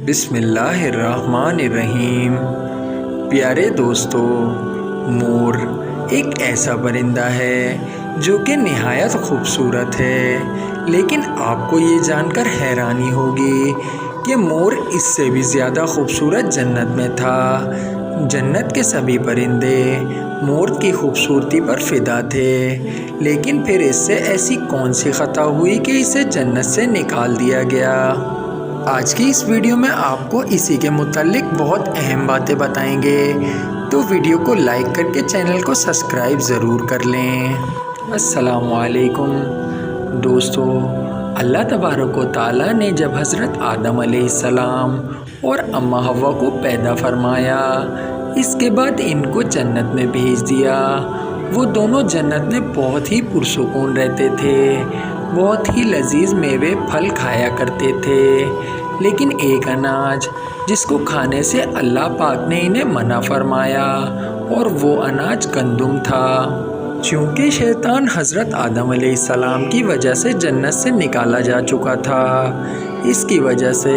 بسم اللہ الرحمن الرحیم۔ پیارے دوستو، مور ایک ایسا پرندہ ہے جو کہ نہایت خوبصورت ہے، لیکن آپ کو یہ جان کر حیرانی ہوگی کہ مور اس سے بھی زیادہ خوبصورت جنت میں تھا۔ جنت کے سبھی پرندے مور کی خوبصورتی پر فدا تھے، لیکن پھر اس سے ایسی کون سی خطا ہوئی کہ اسے جنت سے نکال دیا گیا؟ آج کی اس ویڈیو میں آپ کو اسی کے متعلق بہت اہم باتیں بتائیں گے، تو ویڈیو کو لائک کر کے چینل کو سبسکرائب ضرور کر لیں۔ السلام علیکم دوستو، اللہ تبارک و تعالیٰ نے جب حضرت آدم علیہ السلام اور اماں حوا کو پیدا فرمایا، اس کے بعد ان کو جنت میں بھیج دیا۔ وہ دونوں جنت میں بہت ہی پرسکون رہتے تھے، بہت ہی لذیذ میوے پھل کھایا کرتے تھے، لیکن ایک اناج جس کو کھانے سے اللہ پاک نے انہیں منع فرمایا، اور وہ اناج گندم تھا۔ چونکہ شیطان حضرت آدم علیہ السلام کی وجہ سے جنت سے نکالا جا چکا تھا، اس کی وجہ سے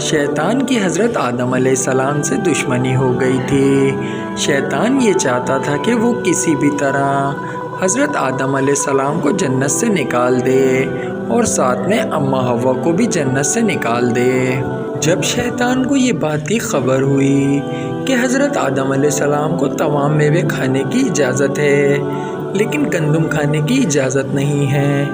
شیطان کی حضرت آدم علیہ السلام سے دشمنی ہو گئی تھی۔ شیطان یہ چاہتا تھا کہ وہ کسی بھی طرح حضرت آدم علیہ السلام کو جنت سے نکال دے، اور ساتھ میں اماں حوا کو بھی جنت سے نکال دے۔ جب شیطان کو یہ بات کی خبر ہوئی کہ حضرت آدم علیہ السلام کو تمام میوے کھانے کی اجازت ہے، لیکن گندم کھانے کی اجازت نہیں ہے،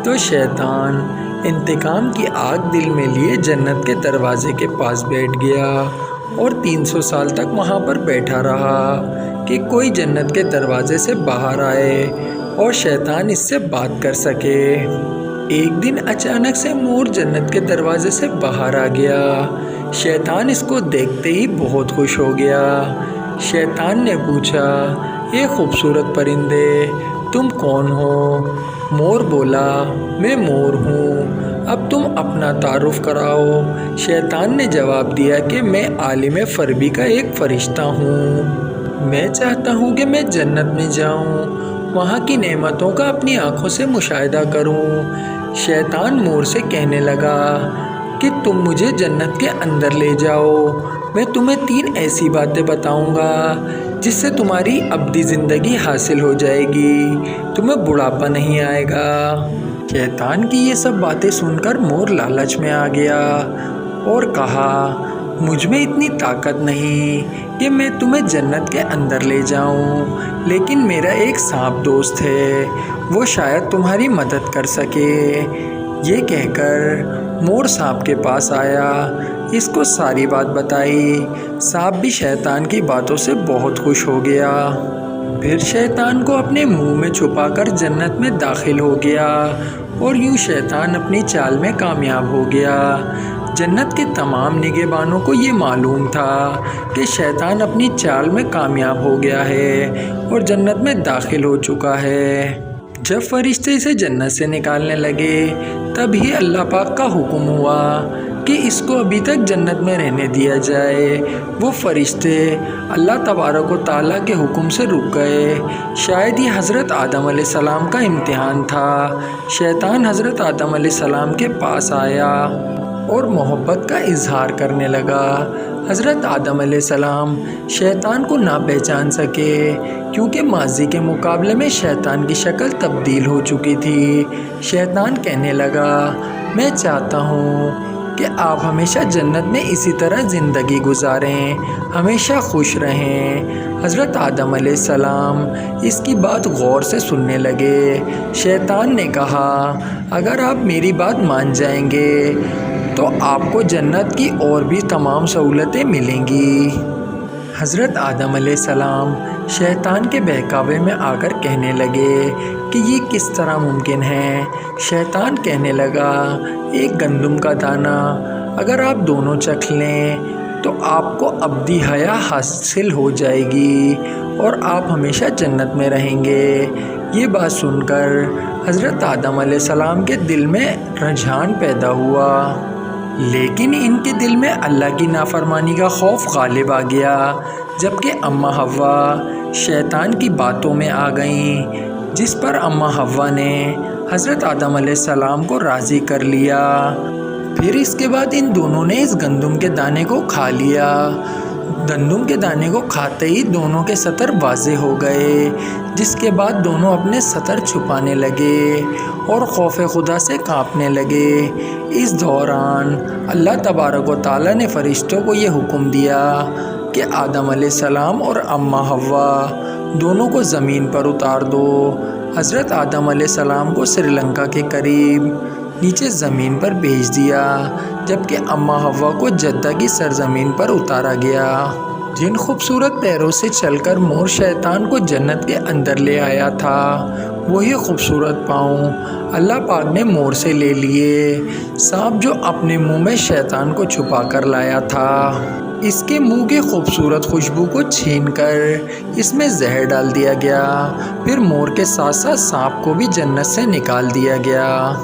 تو شیطان انتقام کی آگ دل میں لیے جنت کے دروازے کے پاس بیٹھ گیا، اور 300 سال تک وہاں پر بیٹھا رہا کہ کوئی جنت کے دروازے سے باہر آئے اور شیطان اس سے بات کر سکے۔ ایک دن اچانک سے مور جنت کے دروازے سے باہر آ گیا۔ شیطان اس کو دیکھتے ہی بہت خوش ہو گیا۔ شیطان نے پوچھا، اے خوبصورت پرندے، تم کون ہو؟ مور بولا، میں مور ہوں، اب تم اپنا تعارف کراؤ۔ شیطان نے جواب دیا کہ میں عالم غیبی کا ایک فرشتہ ہوں، میں چاہتا ہوں کہ میں جنت میں جاؤں، وہاں کی نعمتوں کا اپنی آنکھوں سے مشاہدہ کروں۔ شیطان مور سے کہنے لگا کہ تم مجھے جنت کے اندر لے جاؤ، میں تمہیں 3 ایسی باتیں بتاؤں گا جس سے تمہاری ابدی زندگی حاصل ہو جائے گی، تمہیں بڑھاپا نہیں آئے گا۔ شیطان کی یہ سب باتیں سن کر مور لالچ میں آ گیا اور کہا، مجھ میں اتنی طاقت نہیں کہ میں تمہیں جنت کے اندر لے جاؤں، لیکن میرا ایک سانپ دوست ہے، وہ شاید تمہاری مدد کر سکے۔ یہ کہہ کر مور سانپ کے پاس آیا، اس کو ساری بات بتائی۔ سانپ بھی شیطان کی باتوں سے بہت خوش ہو گیا۔ پھر شیطان کو اپنے منہ میں چھپا کر جنت میں داخل ہو گیا، اور یوں شیطان اپنی چال میں کامیاب ہو گیا۔ جنت کے تمام نگہبانوں کو یہ معلوم تھا کہ شیطان اپنی چال میں کامیاب ہو گیا ہے اور جنت میں داخل ہو چکا ہے۔ جب فرشتے اسے جنت سے نکالنے لگے، تب ہی اللہ پاک کا حکم ہوا کہ اس کو ابھی تک جنت میں رہنے دیا جائے۔ وہ فرشتے اللہ تبارک و تعالیٰ کے حکم سے رک گئے۔ شاید یہ حضرت آدم علیہ السلام کا امتحان تھا۔ شیطان حضرت آدم علیہ السلام کے پاس آیا اور محبت کا اظہار کرنے لگا۔ حضرت آدم علیہ السلام شیطان کو نہ پہچان سکے، کیونکہ ماضی کے مقابلے میں شیطان کی شکل تبدیل ہو چکی تھی۔ شیطان کہنے لگا، میں چاہتا ہوں کہ آپ ہمیشہ جنت میں اسی طرح زندگی گزاریں، ہمیشہ خوش رہیں۔ حضرت آدم علیہ السلام اس کی بات غور سے سننے لگے۔ شیطان نے کہا، اگر آپ میری بات مان جائیں گے تو آپ کو جنت کی اور بھی تمام سہولتیں ملیں گی۔ حضرت آدم علیہ السلام شیطان کے بہکاوے میں آ کر کہنے لگے کہ یہ کس طرح ممکن ہے؟ شیطان کہنے لگا، ایک گندم کا دانہ اگر آپ دونوں چکھ لیں تو آپ کو ابدی حیات حاصل ہو جائے گی اور آپ ہمیشہ جنت میں رہیں گے۔ یہ بات سن کر حضرت آدم علیہ السلام کے دل میں رجحان پیدا ہوا، لیکن ان کے دل میں اللہ کی نافرمانی کا خوف غالب آ گیا۔ جبکہ اماں حوا شیطان کی باتوں میں آ گئیں، جس پر اماں حوا نے حضرت آدم علیہ السلام کو راضی کر لیا پھر اس کے بعد ان دونوں نے اس گندم کے دانے کو کھا لیا۔ گندم کے دانے کو کھاتے ہی دونوں کے سطر واضح ہو گئے، جس کے بعد دونوں اپنے سطر چھپانے لگے اور خوف خدا سے کانپنے لگے۔ اس دوران اللہ تبارک و تعالیٰ نے فرشتوں کو یہ حکم دیا کہ آدم علیہ السلام اور اماں حوا دونوں کو زمین پر اتار دو۔ حضرت آدم علیہ السلام کو سری لنکا کے قریب نیچے زمین پر بھیج دیا، جبکہ اماں حوا کو جدہ کی سرزمین پر اتارا گیا۔ جن خوبصورت پیروں سے چل کر مور شیطان کو جنت کے اندر لے آیا تھا، وہی خوبصورت پاؤں اللہ پاک نے مور سے لے لیے۔ سانپ جو اپنے منہ میں شیطان کو چھپا کر لایا تھا، اس کے منہ کی خوبصورت خوشبو کو چھین کر اس میں زہر ڈال دیا گیا۔ پھر مور کے ساتھ ساتھ سانپ کو بھی جنت سے نکال دیا گیا۔